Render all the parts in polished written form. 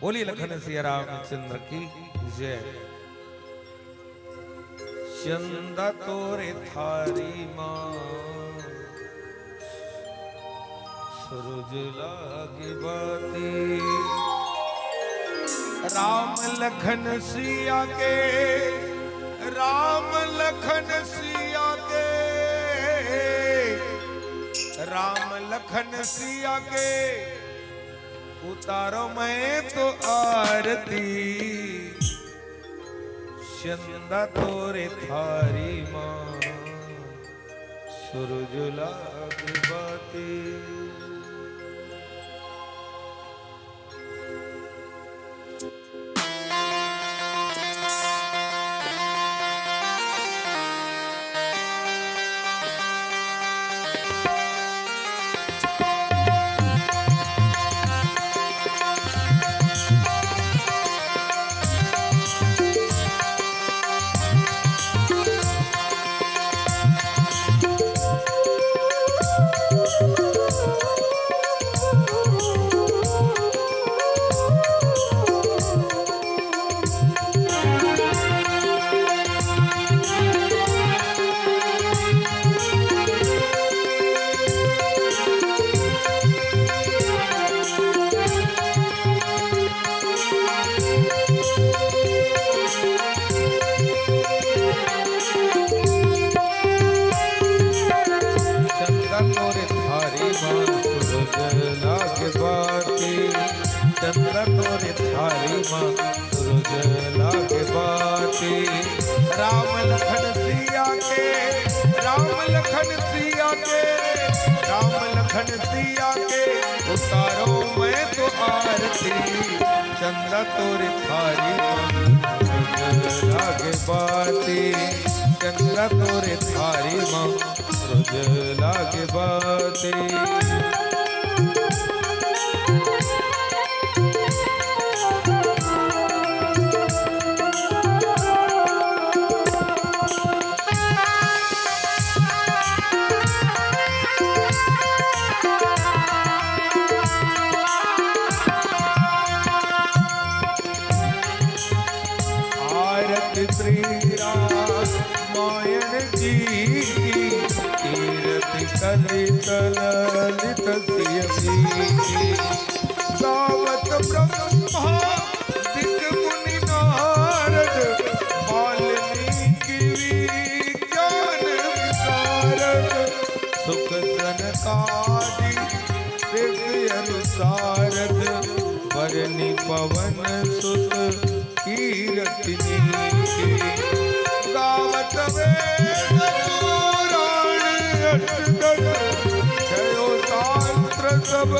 बोली लखन सिया रामचंद्र की जय। चंदा तोरे थारी मां सूरज लागे बाती। राम लखन सिया के, राम लखन सिया के, राम लखन सिया के उतारो मैं तो आरती। चंदा तोरे थारी मां सूरज लागे बाती। चंद्र तोरे थारी मां सूरज लागे बाती। राम लखन सिया के, राम लखन सिया के, राम लखन सिया के उतारो मैं तो आरती। चंद्र तोरे थारी मां सूरज लागे बाती। चंद्र तोरे थारी मां सूरज लागे बाती। श्री रामायण जी की कीर्ति कलित ललित सियसी। गावत ब्रह्मा दिग मुनि नारद वाल्मीकि विज्ञान विशारद। सुख सनकादि दिव्य अनुसारद वरनि पवन सुत कीरतनी। गावत वेद पुराण अष्टदश जयो शास्त्र सब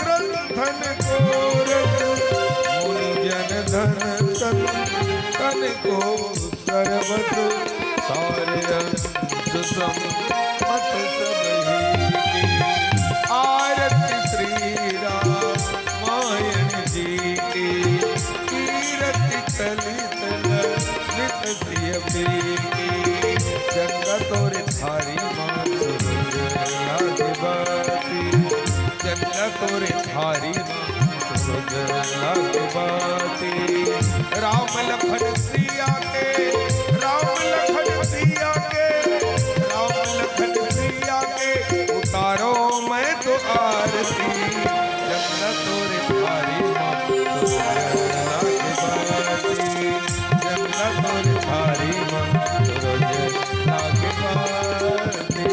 ग्रंथन कोरस। मुनि जन धन तन तन को सर्वत सारे अंश मत सब ही। आरती श्री रामायण जी की ललित ललित सियसी। चंदा तोरे थारी मां सूरज लागे बाती। चंदा तोरे थारी मां सूरज लागे बाती। राम लखन सिया के, राम लखन सिया के, राम लखन सिया के उतारो मैं तो आरती। चंदा तोरे थारी मां सूरज लागे बाती। चंदा तोरे थारी मां सूरज लागे बाती।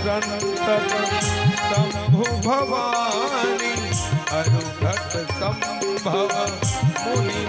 संतत शंभु भवानी अरुघट संभव मुनि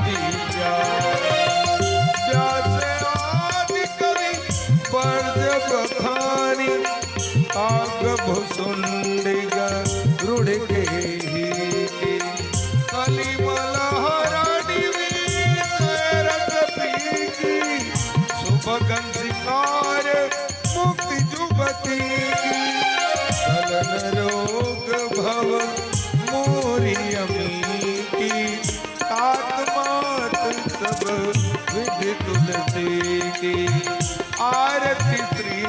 सब विधि तुलसी की। आरती श्री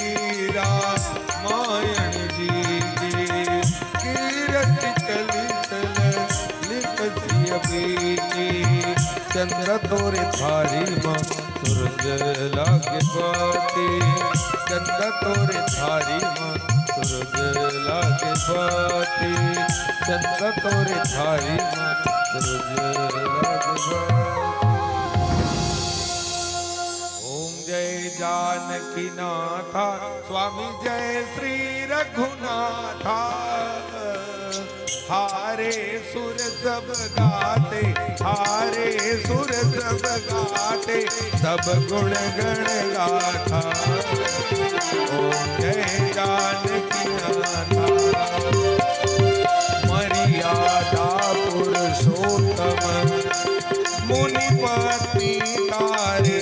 रामायण जी की। कीरति कलित लिख सियपी की। चंद्र तोरे थारी माँ सूरज लागे बाती। चंद्र तोरे थारी माँ सूरज लागे बाती। चंद्र तोरे थारी माँ सूरज लागे बाती। ओम जय जानकी नाथा स्वामी जय श्री रघुनाथा। हारे सुर सब गाते, हारे सुर सब गाते, सब गुण गण गाथा। ओम जय जानकी नाथा। मर्यादा पुरुषोत्तम मुनि पत्नी तारे।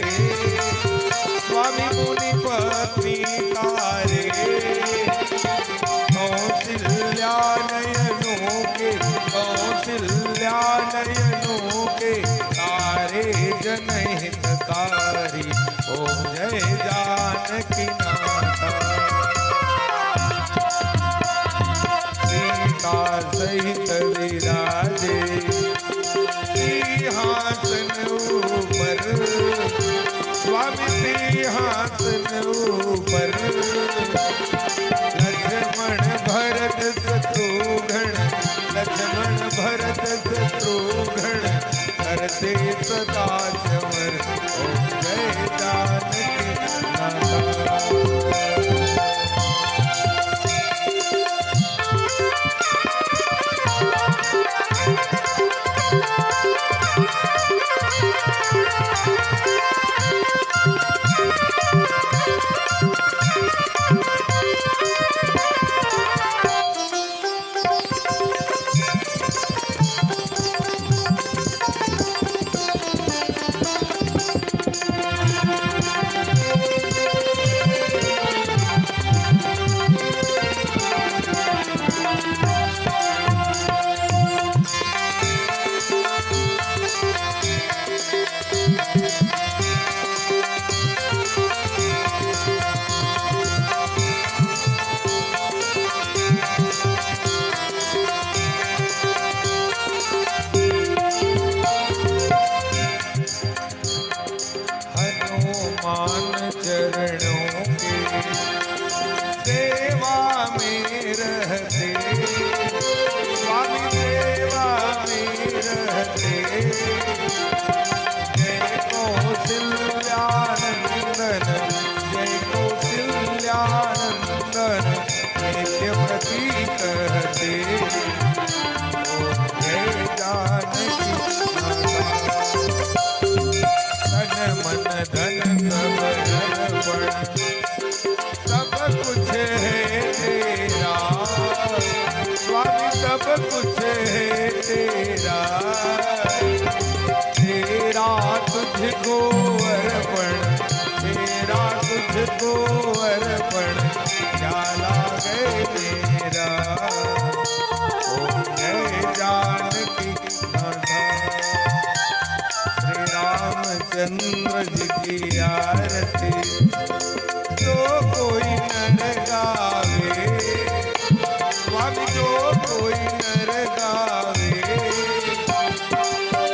स्वामी मुनि पत्नी तारे। कौशल्या नयनों के, कौशल्या नयनों के तारे जनहितकारी। ओम जय जानकी नाथा। सीता सहित विराजे सिंहासन ऊपर। स्वामी सिंहासन ऊपर। लक्ष्मण भरत शत्रुघ्न, लक्ष्मण भरत शत्रुघ्न करते सदा चमर। ओम जय जानकी नाथा। हनुमान चरणों के सेवा में रहते। स्वामी सेवा में रहते। जय कौशल्यानंदन, जय कौशल्यानंदन नित्यव्रती कहते। जय जानकी नाथा। तन मन धन सब अर्पण, सब कुछ है तेरा। स्वामी सब कुछ है तेरा। तेरा तुझको अर्पण, तेरा तुझको अर्पण, क्या लागे मेरा। ओम जय जानकी नाथा। रामचंद्र जी की आरती जो कोई नर गावे। स्वामी जो कोई नर गावे।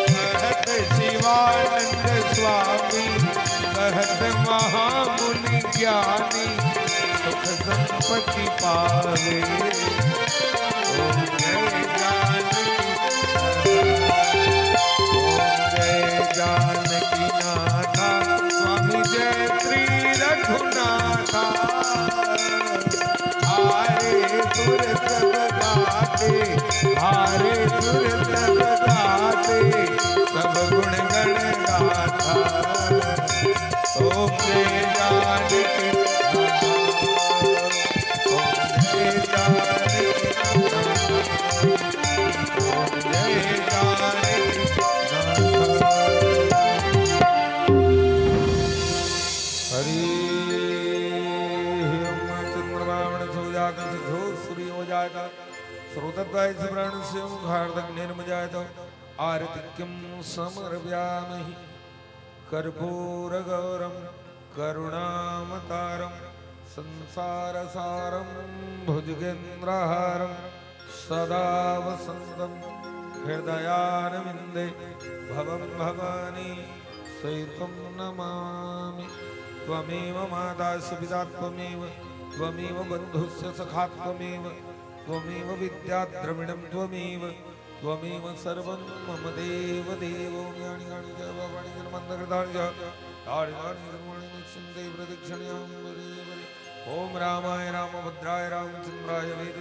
कहत शिवानंद स्वामी, कहत महामुनि ज्ञानी, सुख संपत्ति पावे। ओम जय जानकी, जानकी नाथा। स्वामी जय श्री रघुनाथा। हारे सुर सब गाते, हारे सुर सब गाते, सब गुण गण गाथा। ओम जय जानकी नाथा। ओम जय जानकी नाथा। ओम जय जानकी नाथा। हरि चंद्रमावण सोजागर सिद्धो सूर्य हो जाएगा। श्रोतद्वाय स्मरण से मुखार्धक निर्म जायत। आरतिक्यम समर्पयामि। कर्पूरगौरं करुणावतारं संसारसारं भुजगेन्द्रहारं सदा वसन्तं हृदयारविन्दे भवं भवानी सहितं नमामि। त्वमेव मातासि पिता त्वमेव त्वमेव बन्धुस्य सखा त्वमेव त्वमेव विद्याद्रविणं त्वमेव त्वमेव सर्वं मम देव देवो ज्ञानि ज्ञानि च भवानि जन्मन्तकृतानि च तानि कर्माणि निश्चिन्ते प्रदक्षिण्यां वरे वरे। ओम रामाय रामभद्राय रामचन्द्राय वेद